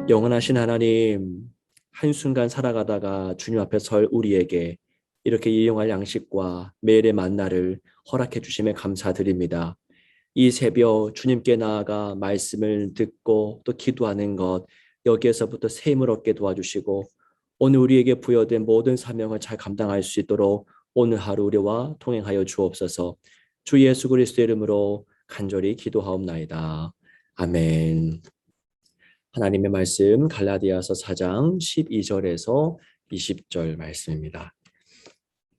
영원하신 하나님, 한순간 살아가다가 주님 앞에 설 우리에게 이렇게 일용할 양식과 매일의 만나를 허락해 주심에 감사드립니다. 이 새벽 주님께 나아가 말씀을 듣고 또 기도하는 것, 여기에서부터 새 힘을 얻게 도와주시고 오늘 우리에게 부여된 모든 사명을 잘 감당할 수 있도록 오늘 하루 우리와 동행하여 주옵소서. 주 예수 그리스도의 이름으로 간절히 기도하옵나이다. 아멘. 하나님의 말씀 갈라디아서 4장 12절에서 20절 말씀입니다.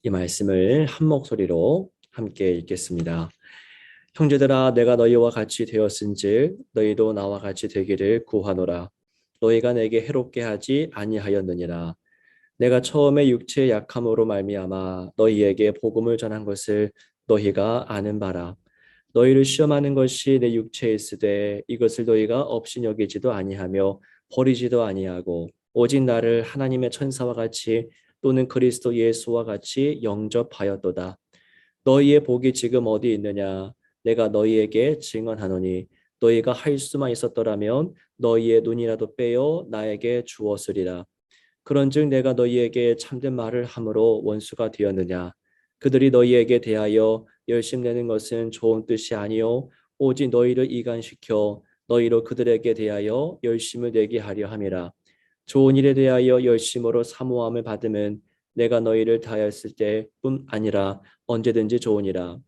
이 말씀을 한 목소리로 함께 읽겠습니다. 형제들아, 내가 너희와 같이 되었은즉 너희도 나와 같이 되기를 구하노라. 너희가 내게 해롭게 하지 아니하였느니라. 내가 처음에 육체의 약함으로 말미암아 너희에게 복음을 전한 것을 너희가 아는 바라. 너희를 시험하는 것이 내 육체에 있으되 이것을 너희가 없이 여기지도 아니하며 버리지도 아니하고 오직 나를 하나님의 천사와 같이 또는 그리스도 예수와 같이 영접하였도다. 너희의 복이 지금 어디 있느냐? 내가 너희에게 증언하노니 너희가 할 수만 있었더라면 너희의 눈이라도 빼어 나에게 주었으리라. 그런즉 내가 너희에게 참된 말을 함으로 원수가 되었느냐? 그들이 너희에게 대하여 열심내는 것은 좋은 뜻이 아니요 오직 너희를 이간시켜 너희로 그들에게 대하여 열심을 내게 하려 함이라. 좋은 일에 대하여 열심으로 사모함을 받으면 내가 너희를 다하였을 때뿐 아니라 언제든지 좋으니라.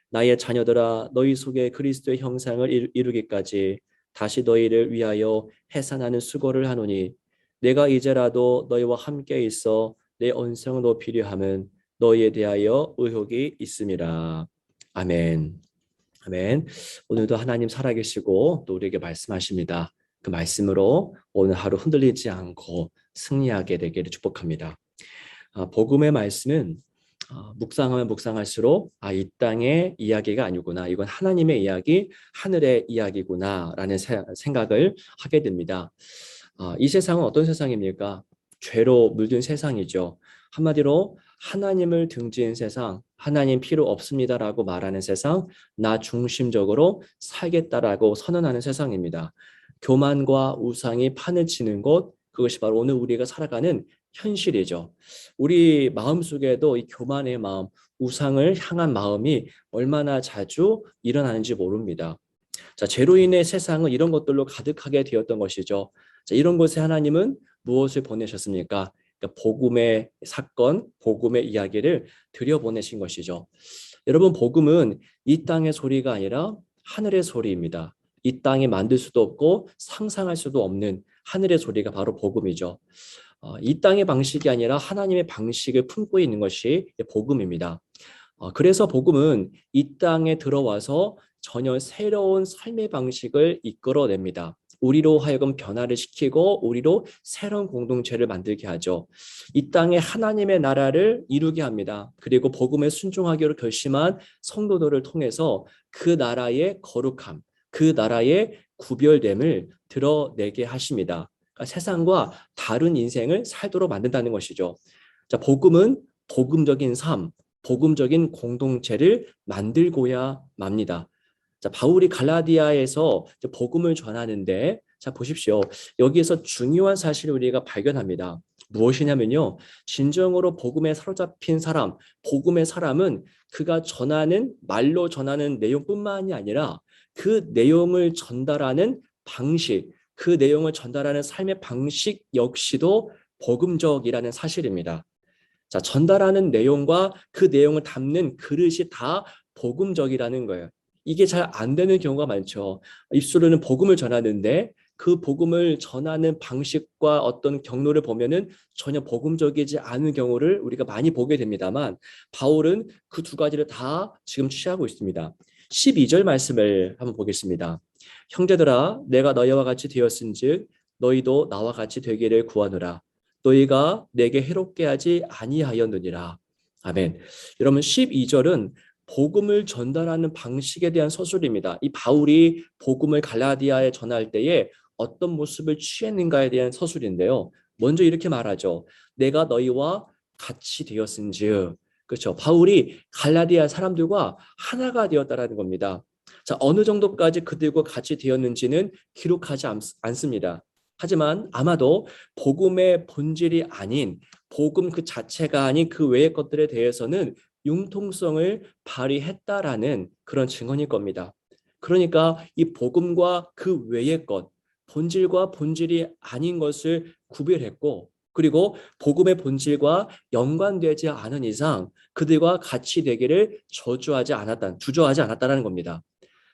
나의 자녀들아, 너희 속에 그리스도의 형상을 이루기까지 다시 너희를 위하여 해산하는 수고를 하노니 내가 이제라도 너희와 함께 있어 내 언성을 높이려 함은 너희에 대하여 의혹이 있음이라. 아멘. 아멘. 오늘도 하나님 살아계시고 또 우리에게 말씀하십니다. 그 말씀으로 오늘 하루 흔들리지 않고 승리하게 되기를 축복합니다. 복음의 말씀은 묵상하면 묵상할수록 이 땅의 이야기가 아니구나. 이건 하나님의 이야기, 하늘의 이야기구나라는 생각을 하게 됩니다. 이 세상은 어떤 세상입니까? 죄로 물든 세상이죠. 한마디로 하나님을 등지은 세상, 하나님 필요 없습니다라고 말하는 세상, 나 중심적으로 살겠다라고 선언하는 세상입니다. 교만과 우상이 판을 치는 곳, 그것이 바로 오늘 우리가 살아가는 현실이죠. 우리 마음속에도 이 교만의 마음, 우상을 향한 마음이 얼마나 자주 일어나는지 모릅니다. 자, 죄로 인해 세상은 이런 것들로 가득하게 되었던 것이죠. 자, 이런 곳에 하나님은 무엇을 보내셨습니까? 그러니까 복음의 사건, 복음의 이야기를 들여보내신 것이죠. 여러분, 복음은 이 땅의 소리가 아니라 하늘의 소리입니다. 이 땅에 만들 수도 없고 상상할 수도 없는 하늘의 소리가 바로 복음이죠. 이 땅의 방식이 아니라 하나님의 방식을 품고 있는 것이 복음입니다. 그래서 복음은 이 땅에 들어와서 전혀 새로운 삶의 방식을 이끌어냅니다. 우리로 하여금 변화를 시키고 우리로 새로운 공동체를 만들게 하죠. 이 땅에 하나님의 나라를 이루게 합니다. 그리고 복음에 순종하기로 결심한 성도들을 통해서 그 나라의 거룩함, 그 나라의 구별됨을 드러내게 하십니다. 그러니까 세상과 다른 인생을 살도록 만든다는 것이죠. 자, 복음은 복음적인 삶, 복음적인 공동체를 만들고야 맙니다. 자, 바울이 갈라디아에서 복음을 전하는데, 자, 보십시오. 여기에서 중요한 사실을 우리가 발견합니다. 무엇이냐면요. 진정으로 복음에 사로잡힌 사람, 복음의 사람은 그가 전하는, 말로 전하는 내용뿐만이 아니라 그 내용을 전달하는 방식, 그 내용을 전달하는 삶의 방식 역시도 복음적이라는 사실입니다. 자, 전달하는 내용과 그 내용을 담는 그릇이 다 복음적이라는 거예요. 이게 잘 안 되는 경우가 많죠. 입술로는 복음을 전하는데 그 복음을 전하는 방식과 어떤 경로를 보면은 전혀 복음적이지 않은 경우를 우리가 많이 보게 됩니다만 바울은 그 두 가지를 다 지금 취하고 있습니다. 12절 말씀을 한번 보겠습니다. 형제들아, 내가 너희와 같이 되었은즉 너희도 나와 같이 되기를 구하노라. 너희가 내게 해롭게 하지 아니하였느니라. 아멘. 여러분 12절은 복음을 전달하는 방식에 대한 서술입니다. 이 바울이 복음을 갈라디아에 전할 때에 어떤 모습을 취했는가에 대한 서술인데요. 먼저 이렇게 말하죠. 내가 너희와 같이 되었은즉. 그렇죠. 바울이 갈라디아 사람들과 하나가 되었다라는 겁니다. 자, 어느 정도까지 그들과 같이 되었는지는 기록하지 않습니다. 하지만 아마도 복음의 본질이 아닌 복음 그 자체가 아닌 그 외의 것들에 대해서는 융통성을 발휘했다라는 그런 증언일 겁니다. 그러니까 이 복음과 그 외의 것, 본질과 본질이 아닌 것을 구별했고, 그리고 복음의 본질과 연관되지 않은 이상 그들과 같이 되기를 주저하지 않았다라는 겁니다.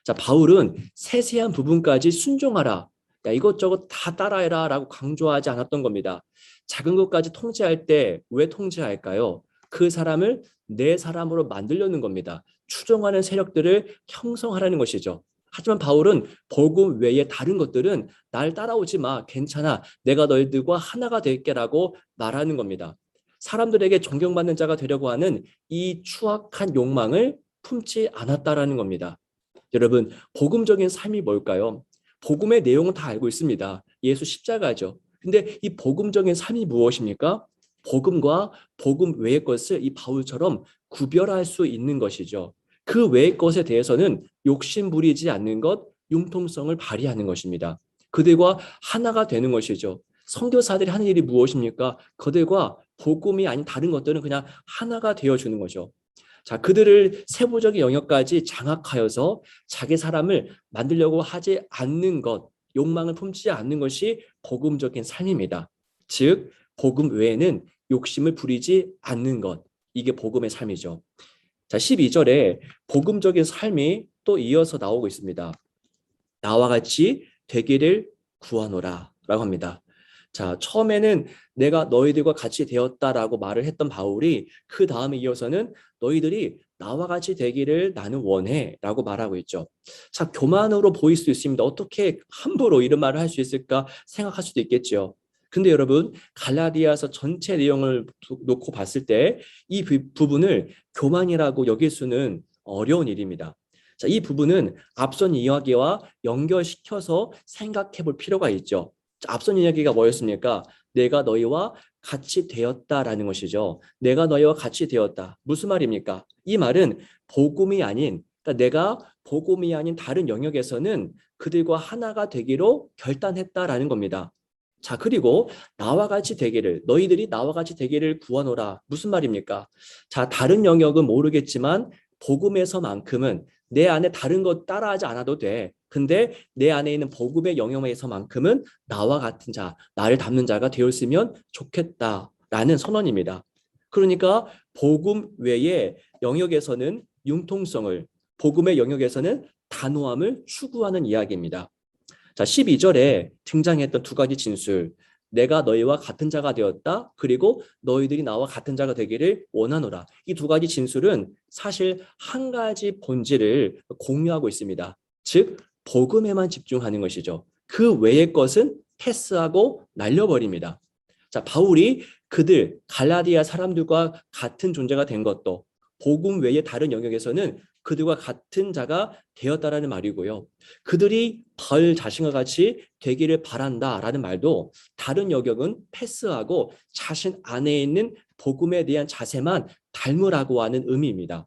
자, 바울은 세세한 부분까지 순종하라, 야, 이것저것 다 따라해라 라고 강조하지 않았던 겁니다. 작은 것까지 통제할 때 왜 통제할까요? 그 사람을 내 사람으로 만들려는 겁니다. 추종하는 세력들을 형성하라는 것이죠. 하지만 바울은 복음 외에 다른 것들은 날 따라오지 마, 괜찮아, 내가 너희들과 하나가 될게라고 말하는 겁니다. 사람들에게 존경받는 자가 되려고 하는 이 추악한 욕망을 품지 않았다라는 겁니다. 여러분, 복음적인 삶이 뭘까요? 복음의 내용은 다 알고 있습니다. 예수 십자가죠. 근데 이 복음적인 삶이 무엇입니까? 복음과 복음 외의 것을 이 바울처럼 구별할 수 있는 것이죠. 그 외의 것에 대해서는 욕심 부리지 않는 것, 융통성을 발휘하는 것입니다. 그들과 하나가 되는 것이죠. 선교사들이 하는 일이 무엇입니까? 그들과 복음이 아닌 다른 것들은 그냥 하나가 되어주는 거죠. 자, 그들을 세부적인 영역까지 장악하여서 자기 사람을 만들려고 하지 않는 것, 욕망을 품지 않는 것이 복음적인 삶입니다. 즉, 복음 외에는 욕심을 부리지 않는 것, 이게 복음의 삶이죠. 자, 12절에 복음적인 삶이 또 이어서 나오고 있습니다. 나와 같이 되기를 구하노라 라고 합니다. 자, 처음에는 내가 너희들과 같이 되었다라고 말을 했던 바울이 그 다음에 이어서는 너희들이 나와 같이 되기를 나는 원해 라고 말하고 있죠. 자, 교만으로 보일 수 있습니다. 어떻게 함부로 이런 말을 할 수 있을까 생각할 수도 있겠죠. 근데 여러분, 갈라디아서 전체 내용을 놓고 봤을 때 이 부분을 교만이라고 여길 수는 어려운 일입니다. 자, 이 부분은 앞선 이야기와 연결시켜서 생각해 볼 필요가 있죠. 자, 앞선 이야기가 뭐였습니까? 내가 너희와 같이 되었다라는 것이죠. 내가 너희와 같이 되었다. 무슨 말입니까? 이 말은 복음이 아닌, 그러니까 내가 복음이 아닌 다른 영역에서는 그들과 하나가 되기로 결단했다라는 겁니다. 자, 그리고 나와 같이 되기를, 너희들이 나와 같이 되기를 구하노라. 무슨 말입니까? 자, 다른 영역은 모르겠지만 복음에서만큼은 내 안에 다른 것 따라하지 않아도 돼. 근데 내 안에 있는 복음의 영역에서만큼은 나와 같은 자, 나를 닮는 자가 되었으면 좋겠다라는 선언입니다. 그러니까 복음 외의 영역에서는 융통성을, 복음의 영역에서는 단호함을 추구하는 이야기입니다. 자, 12절에 등장했던 두 가지 진술. 내가 너희와 같은 자가 되었다. 그리고 너희들이 나와 같은 자가 되기를 원하노라. 이 두 가지 진술은 사실 한 가지 본질을 공유하고 있습니다. 즉, 복음에만 집중하는 것이죠. 그 외의 것은 패스하고 날려버립니다. 자, 바울이 그들 갈라디아 사람들과 같은 존재가 된 것도 복음 외의 다른 영역에서는 그들과 같은 자가 되었다라는 말이고요. 그들이 바울 자신과 같이 되기를 바란다라는 말도 다른 영역은 패스하고 자신 안에 있는 복음에 대한 자세만 닮으라고 하는 의미입니다.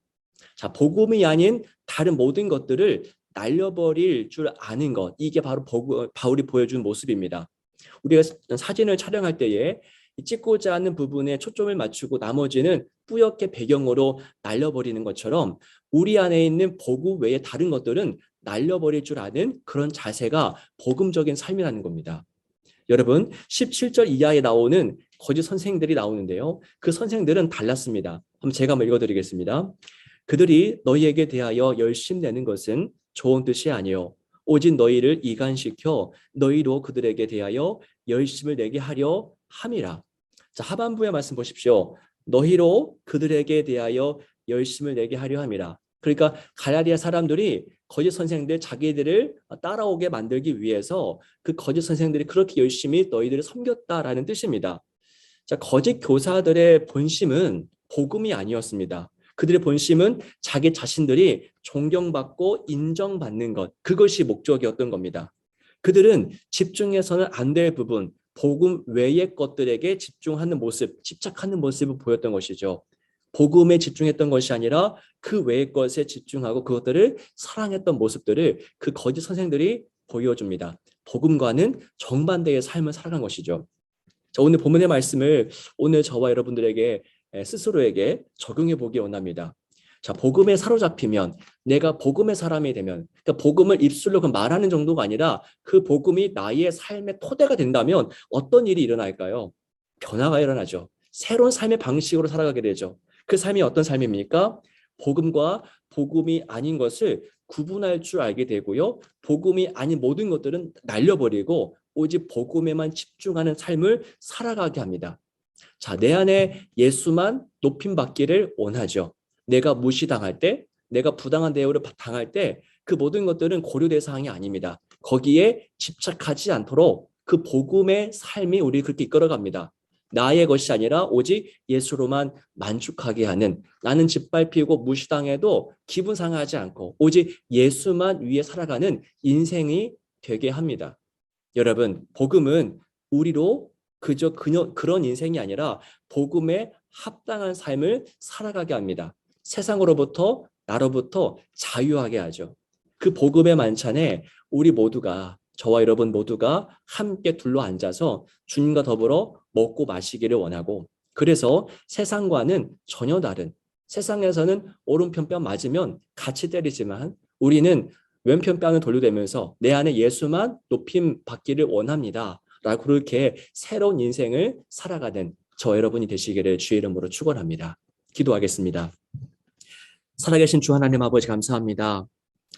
자, 복음이 아닌 다른 모든 것들을 날려버릴 줄 아는 것, 이게 바로 바울이 보여준 모습입니다. 우리가 사진을 촬영할 때에 찍고자 하는 부분에 초점을 맞추고 나머지는 뿌옇게 배경으로 날려버리는 것처럼 우리 안에 있는 복음 외에 다른 것들은 날려버릴 줄 아는 그런 자세가 복음적인 삶이라는 겁니다. 여러분, 17절 이하에 나오는 거짓 선생들이 나오는데요. 그 선생들은 달랐습니다. 한번 제가 한번 읽어드리겠습니다. 그들이 너희에게 대하여 열심내는 것은 좋은 뜻이 아니요 오직 너희를 이간시켜 너희로 그들에게 대하여 열심을 내게 하려 함이라. 자, 하반부의 말씀 보십시오. 너희로 그들에게 대하여 열심을 내게 하려 함이라. 그러니까 갈라디아 사람들이 거짓 선생들 자기들을 따라오게 만들기 위해서 그 거짓 선생들이 그렇게 열심히 너희들을 섬겼다라는 뜻입니다. 자, 거짓 교사들의 본심은 복음이 아니었습니다. 그들의 본심은 자기 자신들이 존경받고 인정받는 것, 그것이 목적이었던 겁니다. 그들은 집중해서는 안 될 부분, 복음 외의 것들에게 집중하는 모습, 집착하는 모습을 보였던 것이죠. 복음에 집중했던 것이 아니라 그 외의 것에 집중하고 그것들을 사랑했던 모습들을 그 거짓 선생들이 보여줍니다. 복음과는 정반대의 삶을 살아간 것이죠. 자, 오늘 본문의 말씀을 오늘 저와 여러분들에게 스스로에게 적용해 보기 원합니다. 자, 복음에 사로잡히면, 내가 복음의 사람이 되면, 그러니까 복음을 입술로 말하는 정도가 아니라 그 복음이 나의 삶의 토대가 된다면 어떤 일이 일어날까요? 변화가 일어나죠. 새로운 삶의 방식으로 살아가게 되죠. 그 삶이 어떤 삶입니까? 복음과 복음이 아닌 것을 구분할 줄 알게 되고요. 복음이 아닌 모든 것들은 날려버리고 오직 복음에만 집중하는 삶을 살아가게 합니다. 자, 내 안에 예수만 높임받기를 원하죠. 내가 무시당할 때, 내가 부당한 대우를 당할 때 그 모든 것들은 고려될 사항이 아닙니다. 거기에 집착하지 않도록 그 복음의 삶이 우리를 그렇게 이끌어갑니다. 나의 것이 아니라 오직 예수로만 만족하게 하는, 나는 짓밟히고 무시당해도 기분 상하지 않고 오직 예수만 위해 살아가는 인생이 되게 합니다. 여러분, 복음은 우리로 그저 그런 인생이 아니라 복음에 합당한 삶을 살아가게 합니다. 세상으로부터, 나로부터 자유하게 하죠. 그 복음의 만찬에 우리 모두가, 저와 여러분 모두가 함께 둘러앉아서 주님과 더불어 먹고 마시기를 원하고, 그래서 세상과는 전혀 다른, 세상에서는 오른편 뼈 맞으면 같이 때리지만 우리는 왼편 뼈는 돌려대면서 내 안에 예수만 높임 받기를 원합니다 라고 그렇게 새로운 인생을 살아가는 저 여러분이 되시기를 주의 이름으로 축원합니다. 기도하겠습니다. 살아계신 주 하나님 아버지, 감사합니다.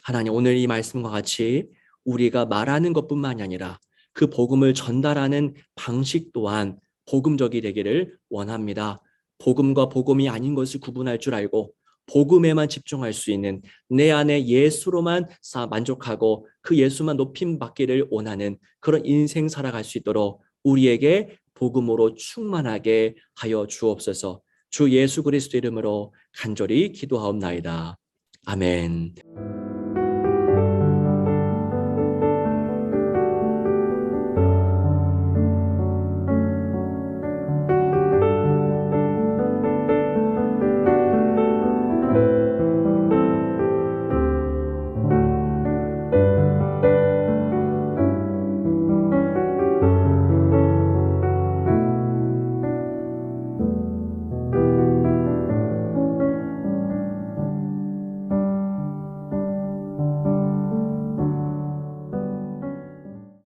하나님, 오늘 이 말씀과 같이 우리가 말하는 것뿐만이 아니라 그 복음을 전달하는 방식 또한 복음적이 되기를 원합니다. 복음과 복음이 아닌 것을 구분할 줄 알고 복음에만 집중할 수 있는, 내 안에 예수로만 만족하고 그 예수만 높임 받기를 원하는 그런 인생 살아갈 수 있도록 우리에게 복음으로 충만하게 하여 주옵소서. 주 예수 그리스도 이름으로 간절히 기도하옵나이다. 아멘.